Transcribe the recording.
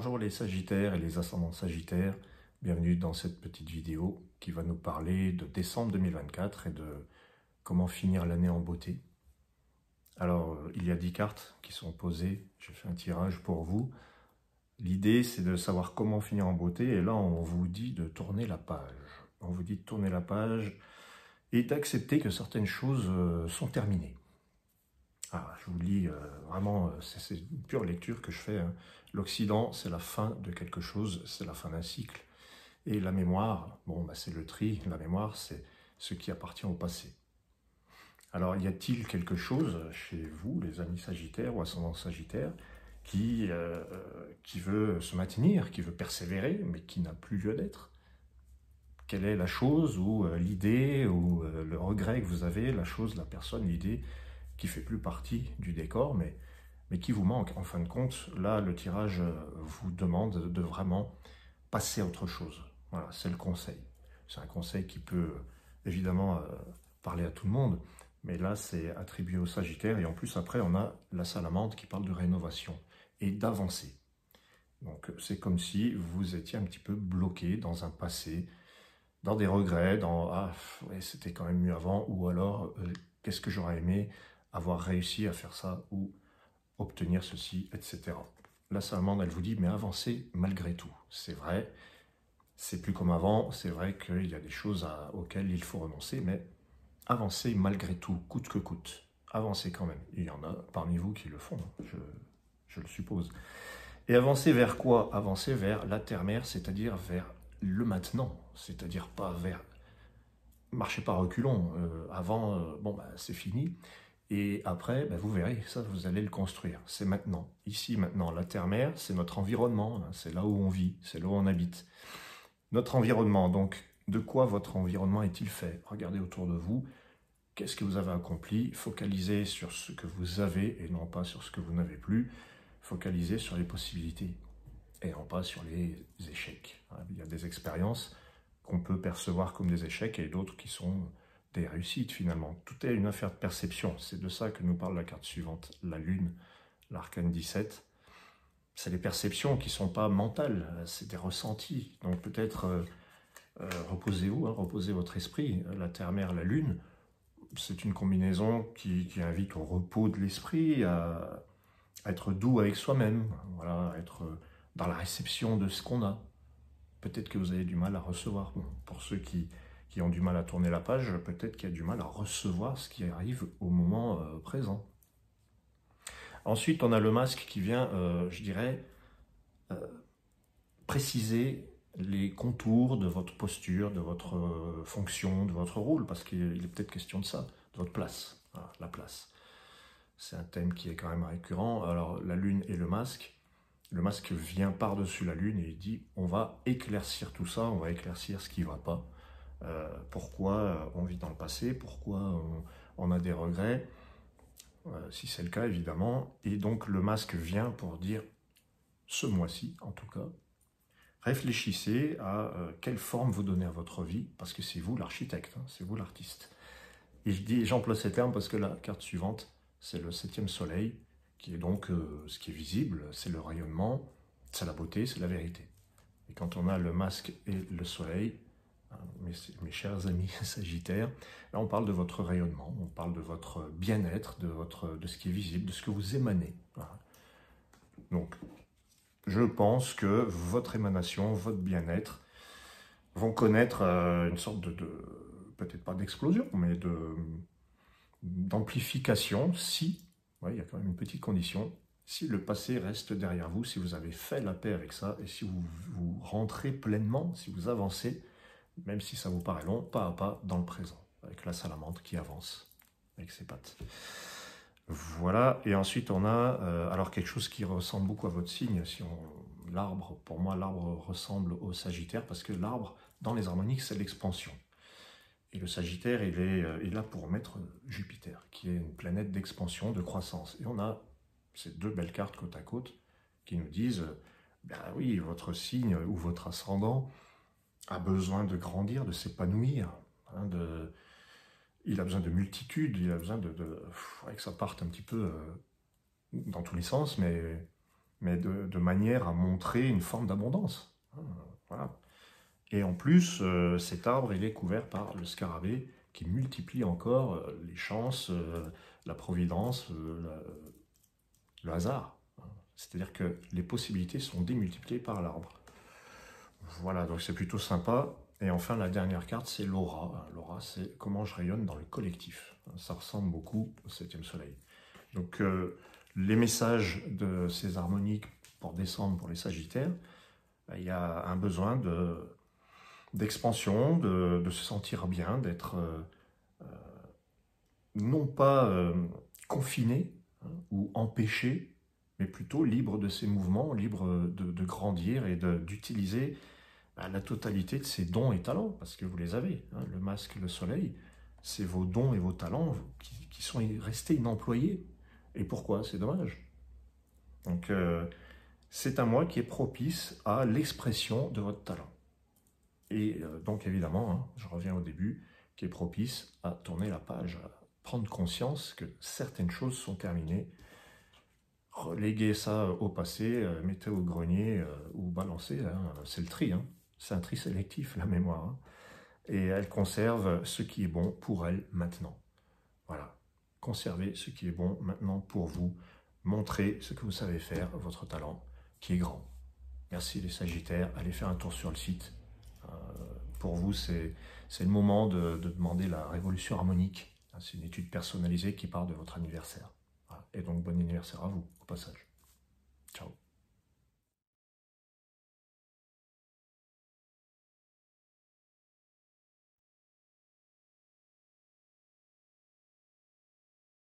Bonjour les Sagittaires et les ascendants Sagittaires, bienvenue dans cette petite vidéo qui va nous parler de décembre 2024 et de comment finir l'année en beauté. Alors, il y a 10 cartes qui sont posées, j'ai fait un tirage pour vous. L'idée, c'est de savoir comment finir en beauté, et là, on vous dit de tourner la page. On vous dit de tourner la page et d'accepter que certaines choses sont terminées. Ah, je vous lis vraiment, c'est une pure lecture que je fais. Hein. L'Occident, c'est la fin de quelque chose, c'est la fin d'un cycle. Et la mémoire, bon, bah, c'est le tri. La mémoire, c'est ce qui appartient au passé. Alors, y a-t-il quelque chose chez vous, les amis Sagittaires ou ascendants Sagittaires, qui veut se maintenir, qui veut persévérer, mais qui n'a plus lieu d'être? Quelle est la chose ou l'idée ou le regret que vous avez, la chose, la personne, l'idée qui fait plus partie du décor, mais qui vous manque. En fin de compte, là, le tirage vous demande de vraiment passer à autre chose. Voilà, c'est le conseil. C'est un conseil qui peut évidemment parler à tout le monde, mais là, c'est attribué au Sagittaire. Et en plus, après, on a la Salamandre qui parle de rénovation et d'avancer. Donc, c'est comme si vous étiez un petit peu bloqué dans un passé, dans des regrets, dans « Ah, ouais, c'était quand même mieux avant » ou alors « Qu'est-ce que j'aurais aimé avoir réussi à faire ça » ou « obtenir ceci », etc. La Salamandre, elle vous dit « Mais avancez malgré tout ». C'est vrai, c'est plus comme avant, c'est vrai qu'il y a des choses auxquelles il faut renoncer, mais avancez malgré tout, coûte que coûte. Avancez quand même. Il y en a parmi vous qui le font, je le suppose. Et avancer vers quoi? Avancer vers la terre-mère, c'est-à-dire vers le maintenant, c'est-à-dire pas vers... Marchez pas reculons, avant, bon, bah, c'est fini, et après, bah, vous verrez, ça, vous allez le construire, c'est maintenant, ici, maintenant. La terre-mère, c'est notre environnement, hein, c'est là où on vit, c'est là où on habite. Notre environnement, donc, de quoi votre environnement est-il fait? Regardez autour de vous, qu'est-ce que vous avez accompli? Focalisez sur ce que vous avez, et non pas sur ce que vous n'avez plus. Focalisez sur les possibilités, et non pas sur les échecs. Il y a des expériences qu'on peut percevoir comme des échecs et d'autres qui sont des réussites finalement. Tout est une affaire de perception. C'est de ça que nous parle la carte suivante, la Lune, l'arcane 17. C'est les perceptions qui ne sont pas mentales, c'est des ressentis. Donc peut-être reposez-vous, hein, reposez votre esprit. La Terre-Mère, la Lune, c'est une combinaison qui invite au repos de l'esprit, à être doux avec soi-même, voilà, à être dans la réception de ce qu'on a. Peut-être que vous avez du mal à recevoir. Bon, pour ceux qui ont du mal à tourner la page, peut-être qu'il y a du mal à recevoir ce qui arrive au moment présent. Ensuite, on a le masque qui vient, je dirais, préciser les contours de votre posture, de votre fonction, de votre rôle, parce qu'il est peut-être question de ça, de votre place. Voilà, la place. C'est un thème qui est quand même récurrent. Alors, la Lune et le masque vient par-dessus la Lune et il dit on va éclaircir tout ça, on va éclaircir ce qui ne va pas. Pourquoi on vit dans le passé, pourquoi on a des regrets, si c'est le cas évidemment. Et donc le masque vient pour dire, ce mois-ci en tout cas, réfléchissez à quelle forme vous donnez à votre vie, parce que c'est vous l'architecte, hein, c'est vous l'artiste. Et j'emploie ces termes parce que la carte suivante, c'est le 7e soleil, qui est donc ce qui est visible, c'est le rayonnement, c'est la beauté, c'est la vérité. Et quand on a le masque et le soleil, hein, mes chers amis sagittaires, là on parle de votre rayonnement, on parle de votre bien-être, de ce qui est visible, de ce que vous émanez. Voilà. Donc, je pense que votre émanation, votre bien-être, vont connaître une sorte peut-être pas d'explosion, mais d'amplification si... Ouais, il y a quand même une petite condition. Si le passé reste derrière vous, si vous avez fait la paix avec ça, et si vous rentrez pleinement, si vous avancez, même si ça vous paraît long, pas à pas dans le présent, avec la salamandre qui avance avec ses pattes. Voilà, et ensuite on a alors quelque chose qui ressemble beaucoup à votre signe. L'arbre, pour moi, l'arbre ressemble au Sagittaire, parce que l'arbre, dans les harmoniques, c'est l'expansion. Et le Sagittaire, il est là pour mettre Jupiter, qui est une planète d'expansion, de croissance. Et on a ces deux belles cartes côte à côte qui nous disent, ben oui, votre signe ou votre ascendant a besoin de grandir, de s'épanouir. Hein, il a besoin de multitude, il a besoin que ça parte un petit peu dans tous les sens, mais mais de manière à montrer une forme d'abondance. Voilà. Et en plus, cet arbre, il est couvert par le scarabée qui multiplie encore les chances, la providence, le hasard. C'est-à-dire que les possibilités sont démultipliées par l'arbre. Voilà, donc c'est plutôt sympa. Et enfin, la dernière carte, c'est l'aura. L'aura, c'est comment je rayonne dans le collectif. Ça ressemble beaucoup au 7e soleil. Donc, les messages de ces harmoniques pour décembre, pour les Sagittaires, il y a un besoin d'expansion, de se sentir bien, d'être non pas confiné ou empêché, mais plutôt libre de ses mouvements, libre de grandir et d'utiliser la totalité de ses dons et talents, parce que vous les avez. Le masque, le soleil, c'est vos dons et vos talents qui sont restés inemployés. Et pourquoi? C'est dommage. Donc, c'est un mois qui est propice à l'expression de votre talent. Et donc, évidemment, je reviens au début, qui est propice à tourner la page, à prendre conscience que certaines choses sont terminées. Reléguez ça au passé, mettez au grenier ou balancez, c'est le tri. C'est un tri sélectif, la mémoire. Et elle conserve ce qui est bon pour elle maintenant. Voilà. Conservez ce qui est bon maintenant pour vous. Montrez ce que vous savez faire, votre talent, qui est grand. Merci les Sagittaires. Allez faire un tour sur le site. Pour vous, c'est le moment de demander la révolution harmonique. C'est une étude personnalisée qui part de votre anniversaire. Voilà. Et donc, bon anniversaire à vous, au passage. Ciao.